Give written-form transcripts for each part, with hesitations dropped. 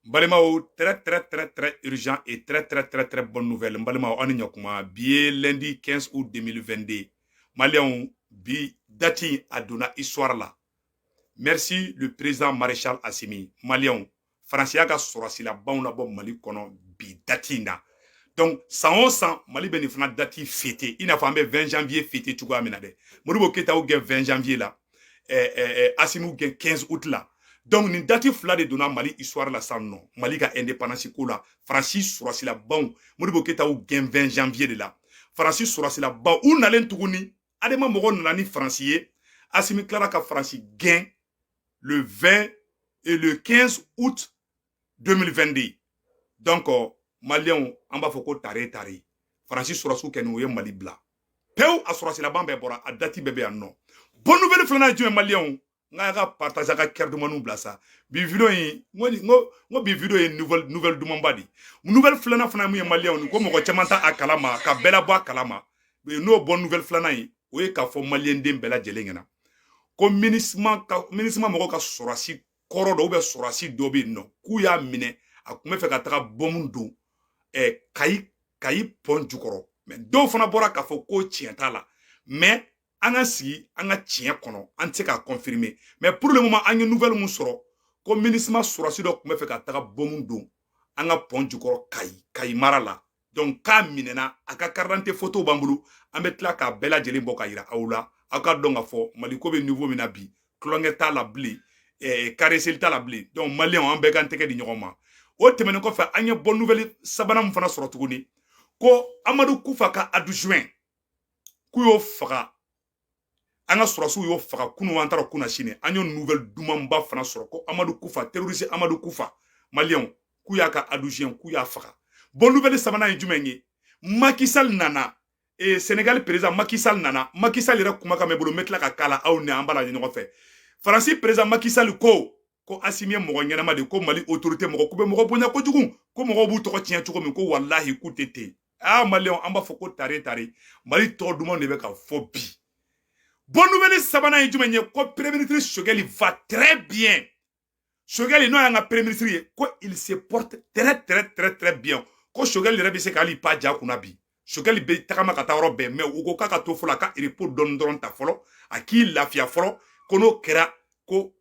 Mbalimao, très urgent et très bonne nouvelle. Mbalimao, on est bien lundi 15 août 2022. Malion, bi dati aduna histoire là. Merci le président maréchal Assimi. Malion, Francia ga sorasi la bauna bon Mali kono bi dati na. Donc, 100 Mali benifana dati fêté. Il n'a pas 20 janvier fêté tout quoi menade. Moribo keta ou 20 janvier là. Assimi ou 15 août là. Donc, ni dati fla de donna Mali histoire la sans non. Mali ka indépendance ko la. Francis sorasi la bon. Moribo keta ou 20 janvier de là. Francis sorasi la bon. Ou nalen tuguni. Adema mogo nani Francier. Assimi Clara ka Francis gain le 20 et le 15 août 2022. Donc, Maliens, on va faire tare. Francis Sorassou Kenouye Mali Bla. Peu a Sorassi la bande bora a dati bébé en non. Bonne nouvelle flana du Maliens. Nga partager ka cœur de manou blasa. Bi vidéo yi ngo bi vidéo yi nouvelle du mambadi. Nouvelle flana fana mu Maliens ko mo ko chamanta akalama ka bela bo akalama. Be no bonne nouvelle flana yi o ye ka fo Malien dem bela jelengena. Ko ministre mo ka Sorassi koro do be Sorassi do be no. Ku ya mine a kuma fe ka taga bomundu kayi pon jukoro. Mais do fana bora ka fo ko tienta la. Mais anga si anga tien kono ante ka confirmer. Mais pour le moment anga nouvelle mun soro ko ministre Sorassi do kuma fe ka taga bomundu anga pon jukoro kayi mara la. Donc ka minena aka carte photo bambulu ambetla ka bela jeli mboka ira aula aka donga fo maliko be niveau minabi klongeta la bli caresselta la bli. Donc malien on be kan teke di nyoma. O temene ko fa anya bonne nouvelle sabana mfana soro tuguni ko Amadou Koufa ka adjoint ku yo faga anga Sorassi yo faga kunu antara kuna shine anyo nouvelle dumamba fana soro ko Amadou Koufa terroriste Amadou Koufa malien ku ya ka adjoint ku ya faga bonne nouvelle sabana jumenye Macky Sall nana et Sénégal président Macky Sall nana Macky Sall ira kuma ka mebolo metla ka kala aw ne ambala ni ngofe Francis président Macky Sall ko Assimi mogo ñanama de ko Mali autorité mogo kube mogo bonya ko jugun ko mogo bu to tien chuko min ko wallahi ku tete Malion amba foko tare Mali to duma ne be ka fo bi bonne nouvelle sabana jumenye ko premier ministre Choguel va très bien Choguel no nga premier ministre ko il se porte très bien ko Choguel rebe se kali pa ja kuna bi Choguel be takama ka tawro be mais ugo ka to fola ka report don ta folo aki lafia folo kono kera ko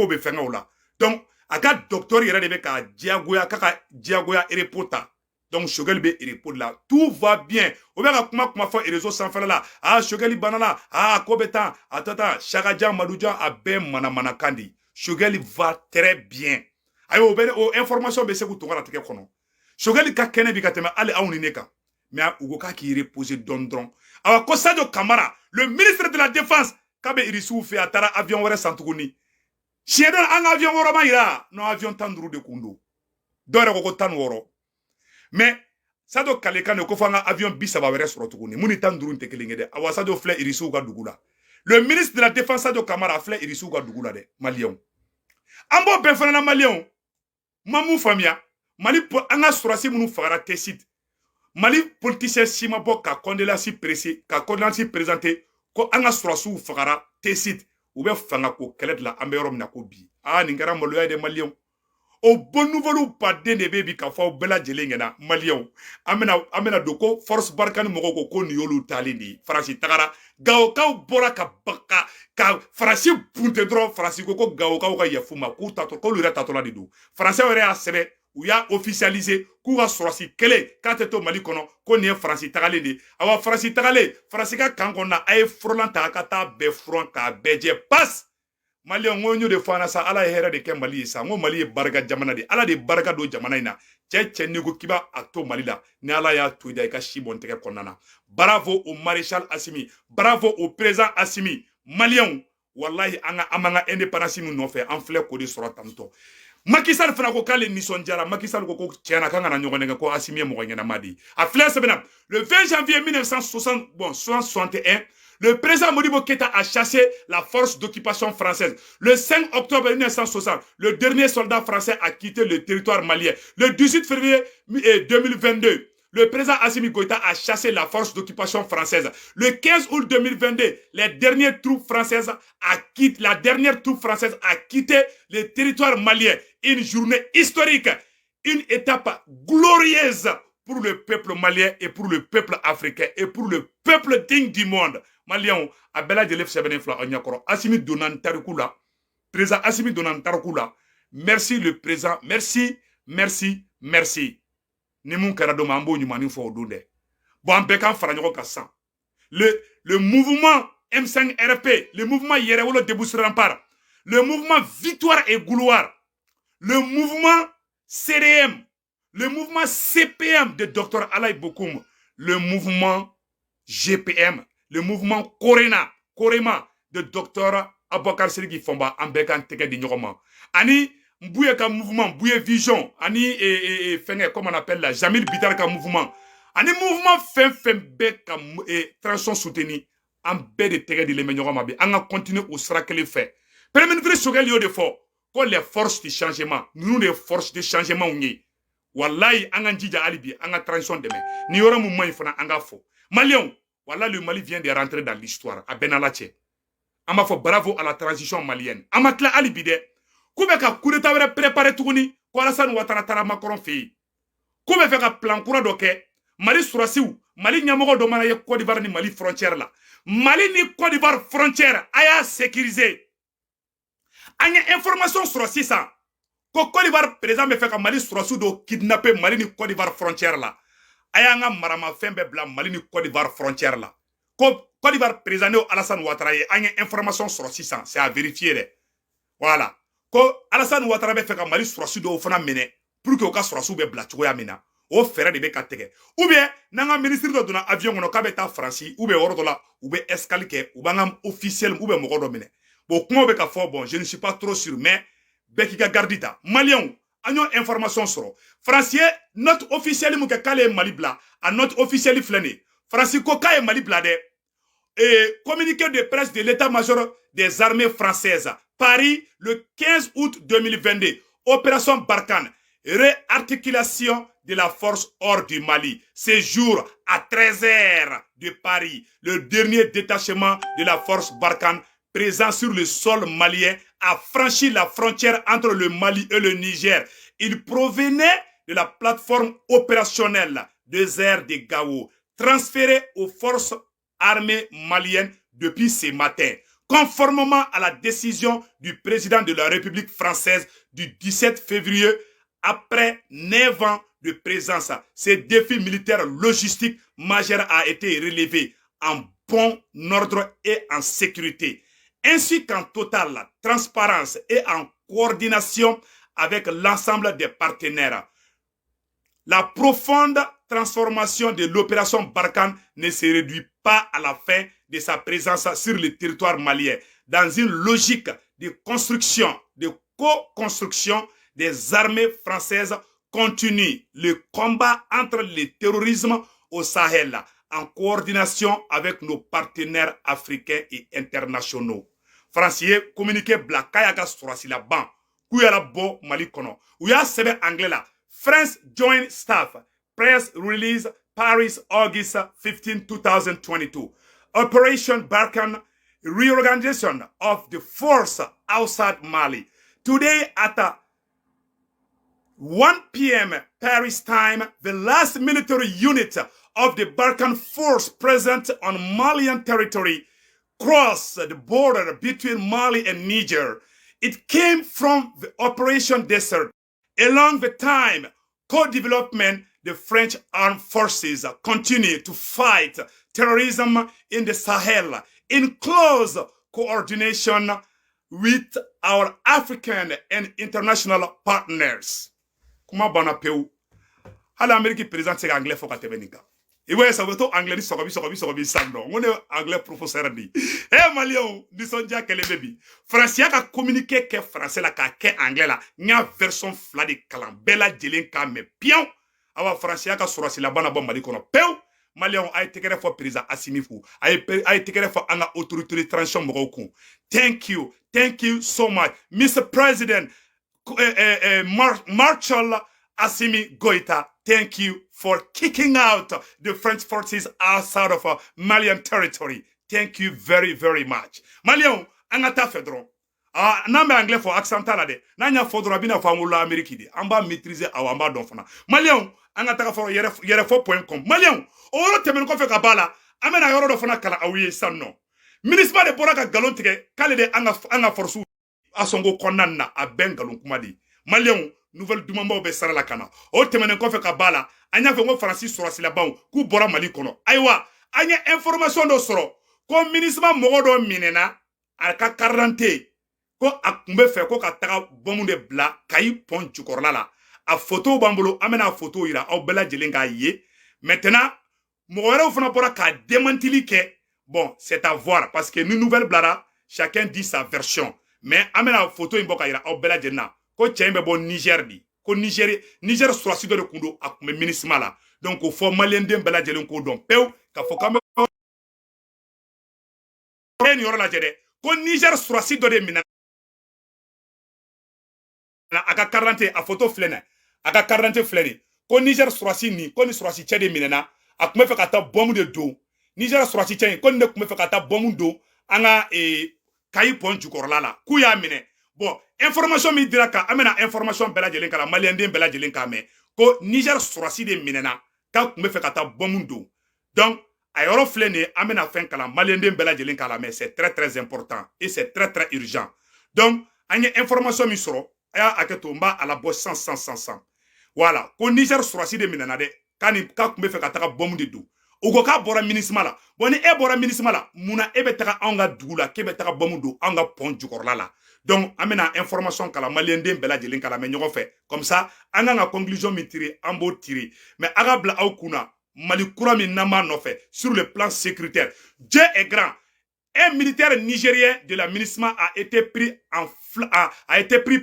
be fenga ola donc aka docteur yere de be ka diagoya repota donc Choguel be report là tout va bien o be ka kuma fo réseau sans faire là Choguel banala ko betan atata Chagaja Madouja a be mana kandi Choguel va très bien ayo be o information be se ku to ngara teke kono Choguel ka kene bi ka teme ale awni neka mais ugo ka ki reposer don awa ko Sadio Camara le ministre de la défense kabe irisu fe atara avion wore santuguni Chiedan un avion woro maïra, non avion tandrou de kundo. Dore ko tan woro. Mais ça do kaleka ne ko fanga avion bisaba were soro tukuni. Muni tandrou te kelingede. Awa ça do fle irisu ga dugula. Le ministre de la Défense Sadio Camara fle irisu ga dugula de Malion. Ambo be fana Malion. Mamu famia. Mali anga Sorassi munu fagara tesit. Mali politicien sima bo ka condolence présenté ko anga Sorassi fagara tesit. Ou bien fanga ko kelet la amberom na ko bi ni ngara maloya de Malion o bon nouvelle pas de baby ka fa bela jelengena Malion amena doko force barkan mo ko ni yolu talindi Francis tagara gawo kaw bora ka baka ka Francis punte dro Francis ko gawo kaw ka yafuma ko tato ko lura tato la didu Français were a sebe ou ya officialisé ku ga Sorassi kele kateto Mali kono ko ni Francis tagalindi awa Francis tagale Francis ka kankona ay frolanta ka ta be front ka beje pass Mali ngonyo de fana sa ala hera de ke Mali sa ngo Mali barga jamana de ala de barga do jamana ina che ni go kiba ato Mali la ni ala ya tuida ka shibon teke konana bravo au maréchal Assimi bravo au président Assimi Malien wallahi anga amanga indépendance nous no fait en fleur ko de sura tanto Macky Sall fana ko kale nisonjara Macky Sall ko tiana kanga na nyogone ko Assimi mo ngena madi a fleur sebena le 20 janvier 1961 le président Modibo Keïta a chassé la force d'occupation française. Le 5 octobre 1960, le dernier soldat français a quitté le territoire malien. Le 18 février 2022, le président Assimi Goïta a chassé la force d'occupation française. Le 15 août 2022, la dernière troupe française a quitté le territoire malien. Une journée historique, une étape glorieuse pour le peuple malien et pour le peuple africain et pour le peuple digne du monde. Malien, Abela Delef Sebenefla Onyakoro, Assimi Donan Tarikoula, président Assimi Donan Tarikoula, merci le président, merci. Ni mun kɛra dɔ ma an b'o ɲumanin fɔ o don dɛ bon an bɛɛ k'an fara ɲɔgɔn kan san le mouvement M5RP, le mouvement Yerewolo Debout Rempart, le mouvement Victoire et Gouloir, le mouvement CDM, le mouvement CPM de Dr Alaï Bokoum, le mouvement GPM, le mouvement Korema de Dr Abouakar Serigi Fomba an bɛɛ k'an tɛgɛ di ɲɔgɔn ma ani Mbouye ka mouvement, Mbouye Vision, ani comment on appelle là, Jamil Bitar ka mouvement, ani mouvement Fembe ka transition soutenue, en bé de tege de l'emenyora bi, on a continué au sera que les faits. Premier ministre Sogel yo de fort, quand les forces de changement, nous les forces de changement on y, wallahi on a djija alibi, on a transition demain, ni yora mouvement il faut on a faux. Malion, voilà le Mali vient de rentrer dans l'histoire, à Benalache. On m'a fait bravo à la transition malienne. On m'a cla alibi de. Koube ka coup d'état wɛrɛ préparé tuguni ko Alassane Ouattara taara Macron fɛ yen ko bɛ fɛ ka plan kura dɔ kɛ Mali surasiw Mali ɲɛmɔgɔ dɔ mana ye Côte d'Ivoire ni Mali frontière la Mali ni Côte d'Ivoire frontière a y'a sécuriser an ye information sɔrɔ sisan ko Côte d'Ivoire président bɛ fɛ ka Mali surasiw dɔ kidnapper Mali ni Côte d'Ivoire frontière la a y'an ka maramafɛn bɛɛ bila Mali ni Côte d'Ivoire frontière la ko Côte d'Ivoire président n'o Alassane Ouattara ye an ye information sɔrɔ sisan c'est à vérifier dɛ voilà ko Alassane Ouattara bɛ fɛ ka Mali surasiw dɔw fana minɛ pour que o ka surasiw bɛ bila cogoya min na o fɛrɛ de bɛ ka tigɛ ou bien n'an ka ministre dɔ donna avion kɔnɔ k'a bɛ taa Faransi ou bien yɔrɔ dɔ la u bɛ escale kɛ u b'an ka officiel ou bien mɔgɔ dɔ minɛ bon kumaw bɛ ka fɔ bon je ne suis pas trop sûr mais bɛɛ k'i ka garde ta maliyɛnw an y'o information sɔrɔ Faransi ye note officielle mun kɛ k'ale ye Mali bila a note officielle filɛ nin ye Faransi ko k'a ye Mali bila dɛ communiqué de presse de l'état-major des armées françaises Paris, le 15 août 2022. Opération Barkhane. Réarticulation de la force hors du Mali. Séjour à 13h de Paris. Le dernier détachement de la force Barkhane présent sur le sol malien a franchi la frontière entre le Mali et le Niger. Il provenait de la plateforme opérationnelle des airs de Gao, transféré aux forces armées maliennes depuis ce matin. Conformément à la décision du président de la République française du 17 février, après 9 ans de présence, ce défi militaire logistique majeur a été relevé en bon ordre et en sécurité, ainsi qu'en totale transparence et en coordination avec l'ensemble des partenaires. La profonde transformation de l'opération Barkhane ne se réduit pas à la fin de sa présence sur le territoire malien. Dans une logique de construction, de co-construction, des armées françaises continuent le combat entre le terrorisme au Sahel en coordination avec nos partenaires africains et internationaux. Français communiqué Black Kayaga Surasi la ban, Kouyala Bo Mali Kono, ou ya sebe anglais la, France Joint Staff, Press Release, Paris, August 15, 2022. Operation Barkhane, reorganization of the force outside Mali. Today at 1 p.m. Paris time, the last military unit of the Barkhane force present on Malian territory crossed the border between Mali and Niger. It came from the Operation Desert. Along the time, co-development, the French armed forces continue to fight terrorism in the Sahel in close coordination with our African and international partners. Kuma bana peu. Hala Ameriki président c'est anglais faut katebenika. Iwe ça veut tout anglais sokobi sando. On est anglais professeur di. Eh Malion, disonja kele baby. Français ka communiquer ke français la ka ke anglais la. Nya version fla de kalan bella jelen ka me pion. Awa Français ka surasi la bana bon Mali kono peu. Malion a été créé pour président Assimi Fou. A été créé pour anga autorité de transition moko. Thank you so much, Mr. President. Marshal Assimi Goïta, thank you for kicking out the French forces outside of Malian territory. Thank you very, very much. Malian, angata fedron. Ah, n'an bɛ anglais fɔ accent t'a la dɛ. N'an y'a fɔ dɔrɔn a bɛna fɔ an wolola Amérique de. An b'a maîtriser awɔ an b'a dɔn fana. Maliens, an ka taga fɔlɔ yɛrɛfɔ.com. Maliens, o yɔrɔ tɛmɛnen kɔfɛ ka b'a la, an bɛna yɔrɔ dɔ fana kalan aw ye sisan nɔ. MINUSMA de bɔra ka nkalon tigɛ k'ale de an ka force a sɔn ko kɔnɔna na a bɛɛ nkalon kuma de. Maliens, nouvelle dumanbaw bɛ sara la ka na. O tɛmɛnen kɔfɛ ka b'a la, an y'a fɔ ko Faransi sɔrɔsilabanw k'u bɔra Mali kɔnɔ. Ayiwa, an ye information dɔ sɔrɔ ko MINUSMA mɔgɔ dɔ minɛna a ka carte d'identité ko a kun bɛ fɛ ko ka taga bɔmu de bila Kayi pont Jukɔrɔla la. A photo b'an bolo, an bɛna a photo yira aw bɛɛ lajɛlen k'a ye. Maintenant, mɔgɔ wɛrɛw fana bɔra k'a démentili kɛ. Bon, c'est à voir parce que ni nouvelle blara, chacun dit sa version. Mais an bɛna photo in bɔ ka yira aw bɛɛ lajɛlen na ko cɛ in bɛ bɔ Niger de. Ko Niger sɔrɔsi dɔ de kun don a kun bɛ MINUSMA la. Donc o fɔ maliyɛnden bɛɛ lajɛlen k'o dɔn pewu k'a fɔ k'an bɛ nin yɔrɔ lajɛ dɛ ko Niger sɔrɔsi dɔ de minɛ a ka carte d'identité a photo filɛ nin a ka carte d'identité filɛ nin ko Niger sɔrɔsi nin ko ni sɔrɔsi cɛ de minɛna a kun bɛ fɛ ka taa bɔmu de don Niger sɔrɔsi cɛ in ko nin de kun bɛ fɛ ka taa bɔmu don an ka Kayi pont Jukɔrɔla la k'u y'a minɛ bon information min dira kan an bɛna information bɛɛ lajɛlen kalan maliyɛnden bɛɛ lajɛlen k'a mɛn ko Niger sɔrɔsi de minɛna k'a kun bɛ fɛ ka taa bɔmu don donc a yɔrɔ filɛ nin ye an bɛna fɛn kalan maliyɛnden bɛɛ lajɛlen k'a la mais c'est très très important et c'est très très urgent donc an ye information min sɔrɔ a y'a hakɛ to n b'a a labɔ san voilà ko Niger sɔrɔsi de minɛna dɛ k'a kun bɛ fɛ ka taga bɔmu de don u ko k'a bɔra MINUSMA la bon ni e bɔra MINUSMA la munna e bɛ taga anw ka dugu la k'e bɛ taga bɔmu don anw ka pont Jukɔrɔla la donc an bɛna information kalan maliyɛnden bɛɛ lajɛlen kalan mɛ ɲɔgɔn fɛ comme ça an kan ka conclusion min tirer an b'o tirer mais a ka bila aw kunna Mali kura min n'an b'a nɔfɛ sur le plan sécuritaire Dieu est grand. Un militaire nigérien de la MINUSMA a été pris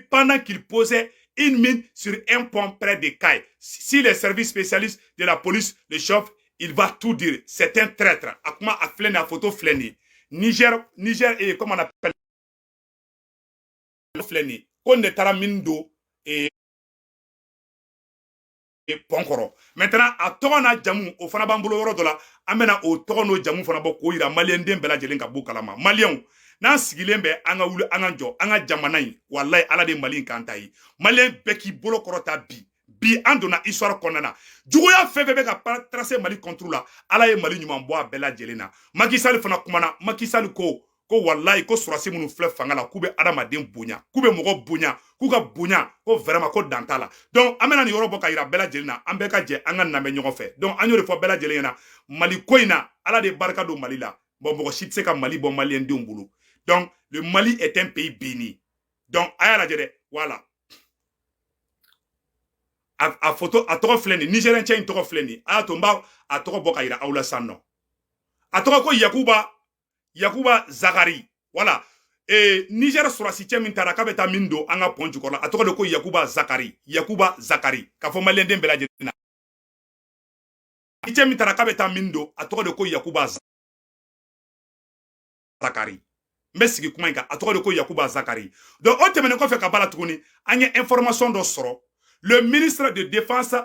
pendant qu'il posait une mine sur un pont près de Kayi. Si les services spécialistes de la police le chauffent, il va tout dire. C'est un traître. Akuma a fait une photo fleni. Niger et comment on appelle fleni. On est à Mindo et Ponkoro. Maintenant, à Togana Jamou, au Fanabambolo Rodola, amena au Togono Jamou Fanabo Koira, Malien Bela Jelenka Boukalama. Malien, nan sigilembe anga wulu anga jo, anga jamanai, wallahi ala de Malien kantai. Malien beki bolo korota bi andona histoire konana. Jugoya fefebe ka tracer Mali contre la, ala ye Mali nyuma mboa Bela Jelena. Macky Sall fana kumana, Macky Sall ko wallahi ko surasi munu fleur fangala kube adamaden bonya kube mogo bonya kuka bonya ko vraiment ko dantala donc amena ni yoro boka ira bela jelena ambe ka je anga na me ɲɔgɔn fɛ donc anyo de fo bela jelena Mali koina ala de barka do Mali la bon bogo shitse ka Mali bon malien de bulu donc le Mali est un pays béni donc aya la jede voilà a photo a tɔgɔ filɛ nin Nigérien cɛ in tɔgɔ filɛ nin a to mba a tɔgɔ bɔ ka ira aw la sanno a tɔgɔ ko Yakuba Zakari voilà Niger surasi cɛ min taara k'a bɛ taa min don an ka pont Jukɔrɔla a tɔgɔ de ko Yakuba Zakari k'a fɔ maliyɛnden bɛɛ lajɛlen na cɛ min taara k'a bɛ taa min don a tɔgɔ de ko Yakuba Zakari n bɛ sigi kuma in kan a tɔgɔ de ko Yakuba Zakari donc o tɛmɛnen kɔfɛ ka bala tuguni an ye information dɔ sɔrɔ le ministre de défense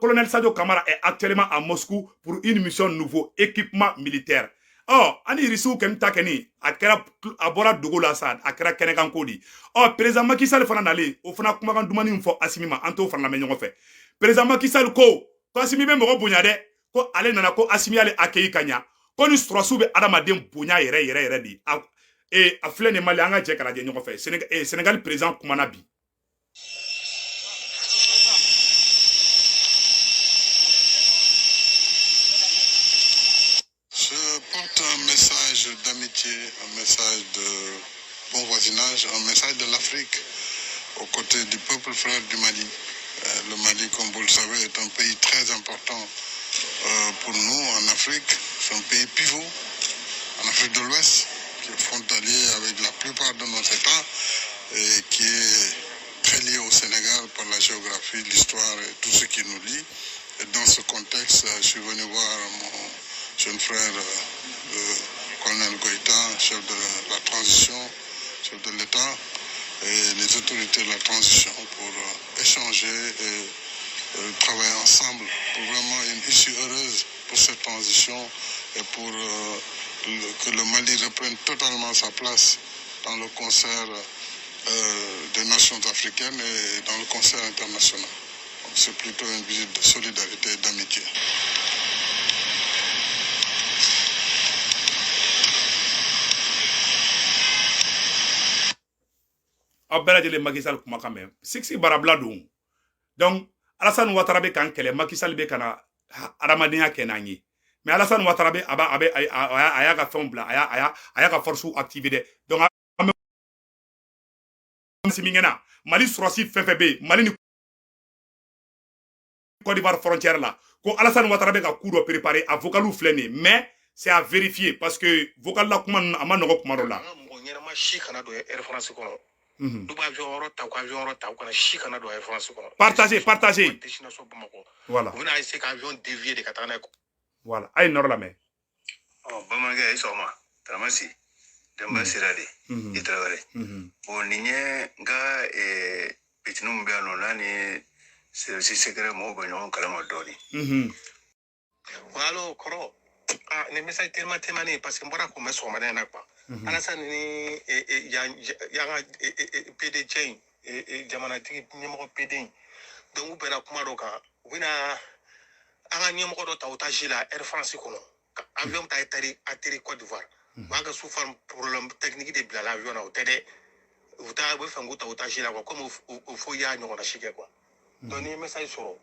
colonel Sadio Kamara est actuellement à Moscou pour une mission nouveau équipement militaire. Oh, ani risiw ken ta keni a kɛra a bɔra dogo la sa a kɛra kɛnɛkan ko di oh président Macky Sall fana nale o fana kumakan dumani fɔ Asimi ma an t'o fana lamɛn ɲɔgɔn fɛ président Macky Sall ko Asimi bɛ mɔgɔ bonya dɛ ko ale nana ko Asimi ale accueilli ka ɲa ko ni surasiw bɛ adamaden bonya yɛrɛ de a filɛ nin Mali an ka jɛ ka lajɛ ɲɔgɔn fɛ Sénégal président kumana bi d'amitié, un message de bon voisinage, un message de l'Afrique aux côtés du peuple frère du Mali. Le Mali, comme vous le savez, est un pays très important pour nous en Afrique. C'est un pays pivot en Afrique de l'Ouest, qui est frontalier avec la plupart de nos États et qui est très lié au Sénégal par la géographie, l'histoire et tout ce qui nous lie. Et dans ce contexte, je suis venu voir mon jeune frère, le colonel Goïta, chef de la transition, chef de l'État, et les autorités de la transition pour échanger et travailler ensemble pour vraiment une issue heureuse pour cette transition et pour que le Mali reprenne totalement sa place dans le concert des nations africaines et dans le concert international. C'est plutôt une visite de solidarité et d'amitié. aw bɛɛ lajɛlen Macky Sall kumakan mɛn siksi barabila don donc Alassane Ouattara bɛ kan kɛlɛ Macky Sall bɛ kana adamadenya kɛ n'an ye mais Alassane Ouattara bɛ a y'a ka fɛnw bila a y'a ka force activer dɛ donc an bɛ simingena Mali surasi fɛn fɛn bɛ Mali ni Côte d'Ivoire frontière là ko Alassane Ouattara bɛ ka coup dɔ préparer a vocalu filɛ nin mais c'est à vérifier parce que vocal la kuma a ma nɔgɔ kuma dɔ la ɲɛnama si kana don Air France kɔnɔ du b'a avion yɔrɔ ta ko avion yɔrɔ ta u kana si kana don Air France kɔnɔ partagez destination Bamako voilà u bɛna essayer ka avion dévier de ka taga n'a ye voilà a ye nɔrɔ lamɛn bamanankɛ i sɔgɔma Taramasi Demba Sira de i Tarawele bon nin ye n ka petini min bɛ yan nɔ n'a ni service secret mɔgɔw bɛ ɲɔgɔn kalama dɔɔni alors kɔrɔ nin message tellement témoigné parce que n bɔra k'o mɛn sɔgɔmada in na quoi Alassane ni y'an ka PD cɛ in jamanatigi ɲɛmɔgɔ PD in donc u bɛnna kuma dɔ kan u bɛna an ka ɲɛmɔgɔ dɔ ta u ta ji la Air France kɔnɔ avion bɛ taa atterri Côte d'Ivoire u b'a ka sous forme problème technique de bila l'avion na o tɛ dɛ u bɛ fɛ k'u ta u ta ji la quoi comme o foyi y'a ɲɔgɔnna si kɛ quoi donc ni ye message sɔrɔ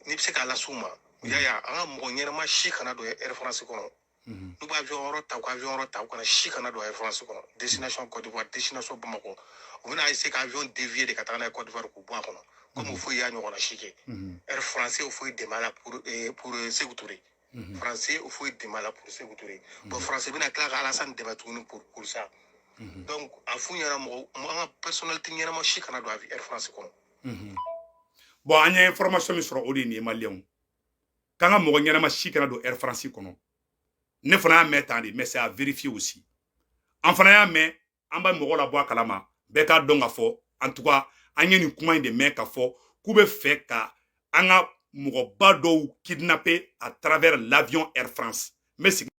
n'i bɛ se k'a las'u ma yaya an ka mɔgɔ ɲɛnama si kana don Air France kɔnɔ n'u b'a avion yɔrɔ ta ko avion yɔrɔ ta u kana si kana don Air France kɔnɔ destination Côte d'Ivoire destination Bamako u bɛna essayer ka avion dévier de ka taga n'a ye Côte d'Ivoire k'u bɔ a kɔnɔ comme o foyi y'a ɲɔgɔnna si kɛ Air France o foyi dɛmɛ a la pour Sékou Touré français o foyi dɛmɛ a la pour Sékou Touré bon français bɛna tila ka Alassane dɛmɛ tuguni pour ça donc a f'u ɲɛna mɔgɔ an ka personnalité ɲɛnama si kana don Air France kɔnɔ bon an ye information min sɔrɔ o de ye nin ye maliyɛnw k'an ka mɔgɔ ɲɛnama si kana don Air France kɔnɔ ne fana y'a mɛn tan de mais c'est à vérifier aussi an fana y'a mɛn an bɛ mɔgɔ labɔ a kalama bɛɛ k'a dɔn k'a fɔ en tout cas an ye nin kuma in de mɛn k'a fɔ k'u bɛ fɛ ka an ka mɔgɔba dɔw kidnapper à travers l'avion Air France n bɛ segin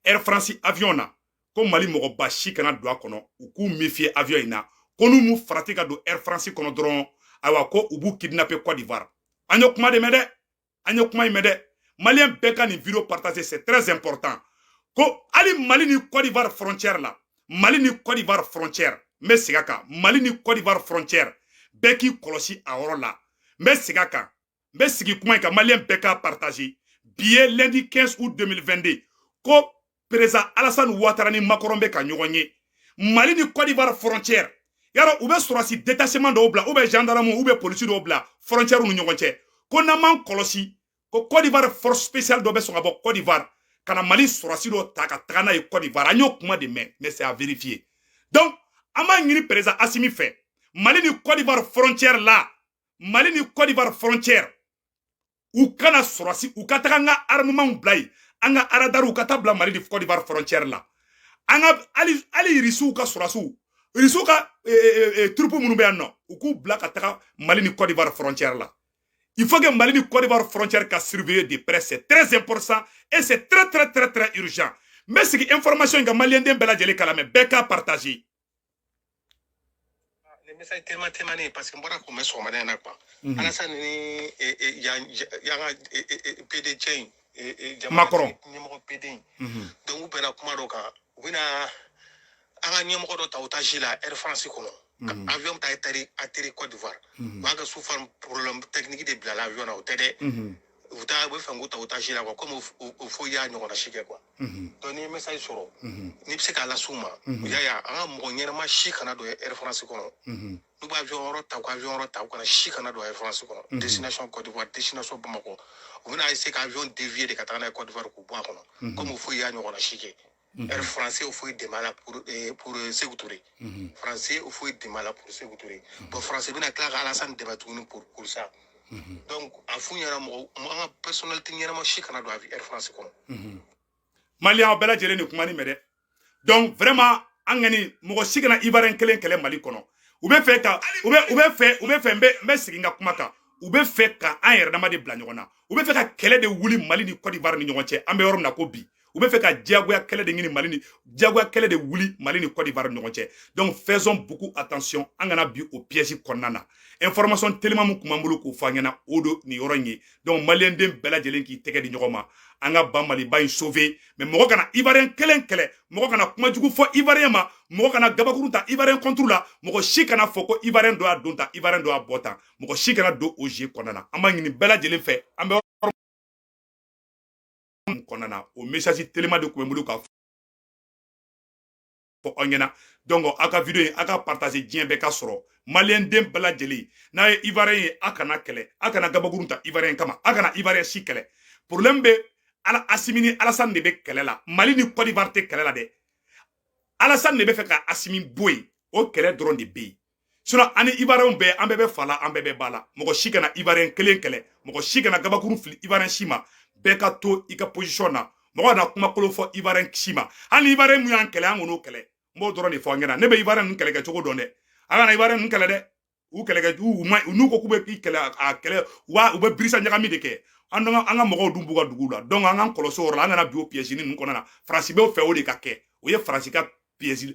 Air France avion na ko Mali mɔgɔba si kana don a kɔnɔ u k'u méfier avion in na ko n'u m'u farati ka don Air France kɔnɔ dɔrɔn ayiwa ko u b'u kidnapper Côte d'Ivoire an ye kuma de mɛn dɛ an ye kuma in mɛn dɛ Malien bɛɛ ka nin vidéo partager c'est très important ko ali Mali ni Côte d'Ivoire frontière la Mali ni Côte d'Ivoire frontière n bɛ segin a kan Mali ni Côte d'Ivoire frontière bɛɛ k'i kɔlɔsi a yɔrɔ la n bɛ segin a kan n bɛ sigi kuma in kan Malien bɛɛ k'a partager bi ye lundi 15 août 2022 ko président Alassane Ouattara ni Macron bɛ ka ɲɔgɔn ye Mali ni Côte d'Ivoire frontière yaro u bɛ sɔrɔsi détachement dɔw bila ou bien gendarme ou bien police dɔw bila frontière ni ɲɔgɔn cɛ ko n'an m'an kɔlɔsi ko Côte d'Ivoire force spéciale dɔ bɛ sɔn ka bɔ Côte d'Ivoire kana Mali sɔrɔsi dɔ ta ka taga n'a ye Côte d'Ivoire an y'o kuma de mɛn mais c'est à vérifier donc an b'a ɲini président Assimi fɛ Mali ni Côte d'Ivoire frontière la Mali ni Côte d'Ivoire frontière u kana sɔrɔsi u ka taga an ka armement bila yen an ka radar u ka taa bila Mali ni Côte d'Ivoire frontière la an ka ali irisiw ka sɔrɔsiw irisiw ka troupe minnu bɛ yan nɔ u k'u bila ka taga Mali ni Côte d'Ivoire frontière la il faut que Mali ni Côte d'Ivoire frontière ka surveiller de près c'est très important et c'est très urgent mais sigi information ka malien den bɛɛ lajɛlen kala mais bɛɛ k'a partager le message tellement témoigné parce que n bɔra k'o mɛn sɔgɔmada in na quoi Alassane ni y'an ka PD cɛ in Macron ɲɛmɔgɔ PD in donc u bɛnna kuma dɔ kan u bɛna an ka ɲɛmɔgɔ dɔ ta u ta ji la Air France kɔnɔ avion bɛ taa atterri Côte d'Ivoire u b'a ka sous forme problème technique de bila l'avion na o tɛ dɛ u bɛ fɛ k'u ta u ta ji la quoi comme o foyi y'a ɲɔgɔnna si kɛ quoi donc ni ye message sɔrɔ n'i bɛ se k'a las'u ma yaya an ka mɔgɔ ɲɛnama si kana don Air France kɔnɔ n'u b'a avion yɔrɔ ta ko avion yɔrɔ ta u kana si kana don Air France kɔnɔ destination Côte d'Ivoire destination Bamako u bɛna essayer ka avion dévier de ka taga n'a ye Côte d'Ivoire k'u bɔ a kɔnɔ comme o foyi y'a ɲɔgɔnna si kɛ Air français o foyi dɛmɛ a la pour Sékou Touré français o foyi dɛmɛ a la pour Sékou Touré bon français bɛna tila ka Alassane dɛmɛ tuguni pour ça donc a f'u ɲɛna mɔgɔ an ka personnalité ɲɛnama si kana don Air France kɔnɔ Malien aw bɛɛ lajɛlen ni kuma ni mɛn dɛ donc vraiment an kɔni mɔgɔ si kana Ivoirien kelen kɛlɛ Mali kɔnɔ u bɛ fɛ ka u bɛ fɛ n bɛ segin ka kuma kan u bɛ fɛ ka an yɛrɛ dama de bila ɲɔgɔn na u bɛ fɛ ka kɛlɛ de wuli Mali ni Côte d'Ivoire ni ɲɔgɔn cɛ an bɛ yɔrɔ min na ko bi u bɛ fɛ ka diyagoya kɛlɛ de ɲini Mali ni diyagoya kɛlɛ de wuli Mali ni Côte d'Ivoire ni ɲɔgɔn cɛ donc faisons beaucoup attention an kana bi o piège kɔnɔna na information tellement mun kun b'an bolo k'o fɔ an ɲɛna o do ni yɔrɔ in ye donc maliyɛn den bɛɛ lajɛlen k'i tɛgɛ di ɲɔgɔn ma an ka ban Maliba in sauver mais mɔgɔ kana Ivoirien kelen kɛlɛ mɔgɔ kana kuma jugu fɔ Ivoirien ma mɔgɔ kana gabakuru ta Ivoirien contre la mɔgɔ si kana fɔ ko Ivoirien dɔ y'a don ta Ivoirien dɔ y'a bɔ tan mɔgɔ si kana don o jeu kɔnɔna na an b'a ɲini bɛɛ lajɛlen fɛ an bɛ kɔnɔna na o message tellement de kun bɛ bolo ka fɔ an ɲɛna donc a ka vidéo in a ka partager diɲɛ bɛɛ ka sɔrɔ maliyɛn den bɛɛ lajɛlen n'a ye Ivoirien ye a kana kɛlɛ a kana gabakuru ta Ivoirien kama a kana Ivoirien si kɛlɛ problème bɛ Assimi ni Alassane de bɛ kɛlɛ la Mali ni Côte d'Ivoire tɛ kɛlɛ la dɛ Alassane de bɛ fɛ ka Assimi bɔ yen o kɛlɛ dɔrɔn de bɛ yen sinon ani Ivoirien bɛɛ an bɛɛ bɛ fa la an bɛɛ bɛ ba la mɔgɔ si kana Ivoirien kelen kɛlɛ mɔgɔ si kana gabakuru fili Ivoirien si ma bɛɛ ka to i ka position na mɔgɔ kana kuma kolon fɔ Ivoirien si ma hali Ivoirien mun y'an kɛlɛ an kɔn'o kɛlɛ n b'o dɔrɔn de fɔ an ɲɛna ne bɛ Ivoirien ninnu kɛlɛ kɛ cogo dɔn dɛ an kana Ivoirien ninnu kɛlɛ dɛ u kɛlɛ kɛ n'u ko k'u bɛ k'i kɛlɛ a kɛlɛ wa u bɛ birisa ɲagami de kɛ an ka mɔgɔw dun b'u ka dugu la donc an k'an kɔlɔsi o yɔrɔ la an kana bi o piège ninnu kɔnɔna na Faransi b'o fɛ o de ka kɛ o ye Faransi ka piège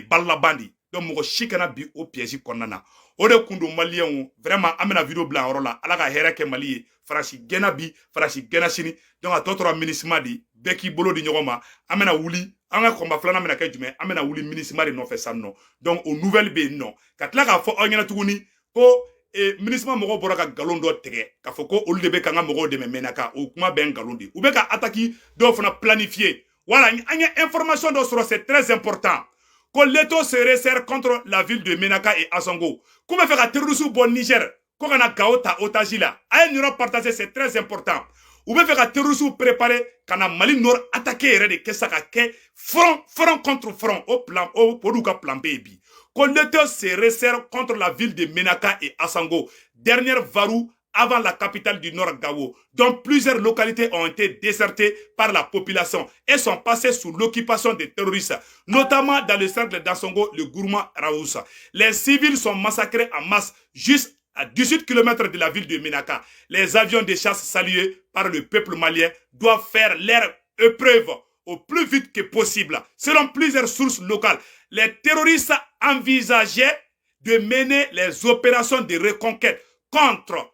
balalaban de donc mɔgɔ si kana bi o piège kɔnɔna na o de kun don maliyɛnw vraiment an bɛna vidéo bila yɔrɔ la ala ka hɛrɛ kɛ Mali ye Faransi gɛnna bi Faransi gɛnna sini donc a tɔ tora MINUSMA de bɛɛ k'i bolo di ɲɔgɔn ma an bɛna wuli an ka combat filanan bɛna kɛ jumɛn an bɛna wuli MINUSMA de nɔfɛ san nɔ donc o nouvelle bɛ yen nɔ ka tila k'a fɔ aw ɲɛna tuguni ko MINUSMA mɔgɔw bɔra ka nkalon dɔ tigɛ k'a fɔ ko olu de bɛ k'an ka mɔgɔw dɛmɛ MENACA o kuma bɛ nkalon de u bɛ ka attaque dɔw fana planifier voilà an ye information dɔ sɔrɔ c'est très important que l'État se resserre contre la ville de MENACA et Azongo k'u bɛ fɛ ka terroristes bɔ Niger ko ka na Gao ta otage la a ye nin yɔrɔ partager c'est très important u bɛ fɛ ka terroristes préparer ka na Mali Nord attaquer yɛrɛ de kɛ sa ka kɛ front contre front o plan o d'u ka plan B bi que l'État se resserre contre la ville de MENACA et Azongo dernière varou avant la capitale du Nord Gao, dont plusieurs localités ont été désertées par la population et sont passées sous l'occupation des terroristes, notamment dans le cercle d'Assongo, le Gourma Raoussa. Les civils sont massacrés en masse juste à 18 km de la ville de MENACA. Les avions de chasse salués par le peuple malien doivent faire leur épreuve au plus vite que possible. Selon plusieurs sources locales, les terroristes envisageaient de mener les opérations de reconquête contre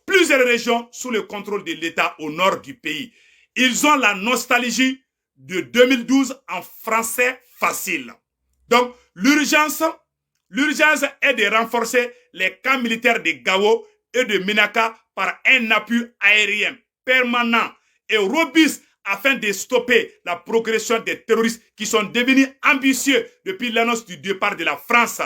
plusieurs régions sous le contrôle de l'État au nord du pays. Ils ont la nostalgie de 2012 en français facile. Donc, l'urgence est de renforcer les camps militaires de Gao et de MENACA par un appui aérien permanent et robuste afin de stopper la progression des terroristes qui sont devenus ambitieux depuis l'annonce du départ de la France.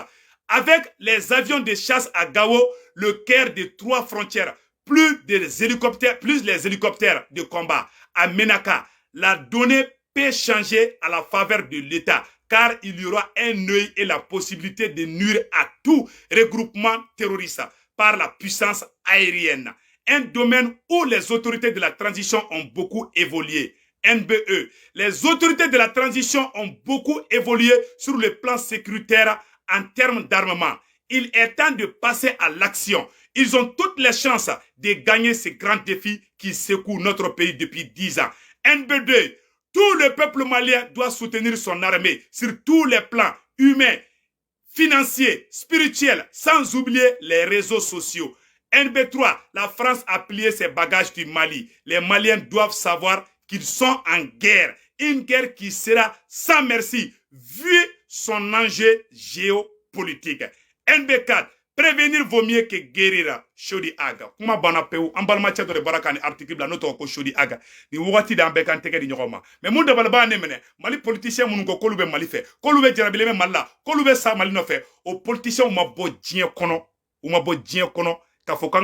Avec les avions de chasse à Gao, le cœur des 3 frontières, plus les hélicoptères de combat à MENACA, la donnée peut changer à la faveur de l'État, car il y aura un œil et la possibilité de nuire à tout regroupement terroriste par la puissance aérienne. Un domaine où les autorités de la transition ont beaucoup évolué. NBE. Les autorités de la transition ont beaucoup évolué sur le plan sécuritaire en termes d'armement. Il est temps de passer à l'action. Ils ont toutes les chances de gagner ces grands défis qui secouent notre pays depuis 10 ans. NB2, tout le peuple malien doit soutenir son armée sur tous les plans humains, financiers, spirituels, sans oublier les réseaux sociaux. NB3, la France a plié ses bagages du Mali. Les Maliens doivent savoir qu'ils sont en guerre. Une guerre qui sera sans merci, vu son enjeu géopolitique. NB4, prévenir vaut mieux que guérir. Shodi Aga. Kuma bana peu, en balma tchado de barakani article la noto ko Shodi Aga. Ni wati da mbeka nteke di nyogoma. Mais moun de balba ne mene. Mali politicien moun ko kolube mali fe. Kolube jarabile me malla. Kolube sa mali no fe. O politicien ou ma bo djien kono. Ou ma bo djien kono. Ka foka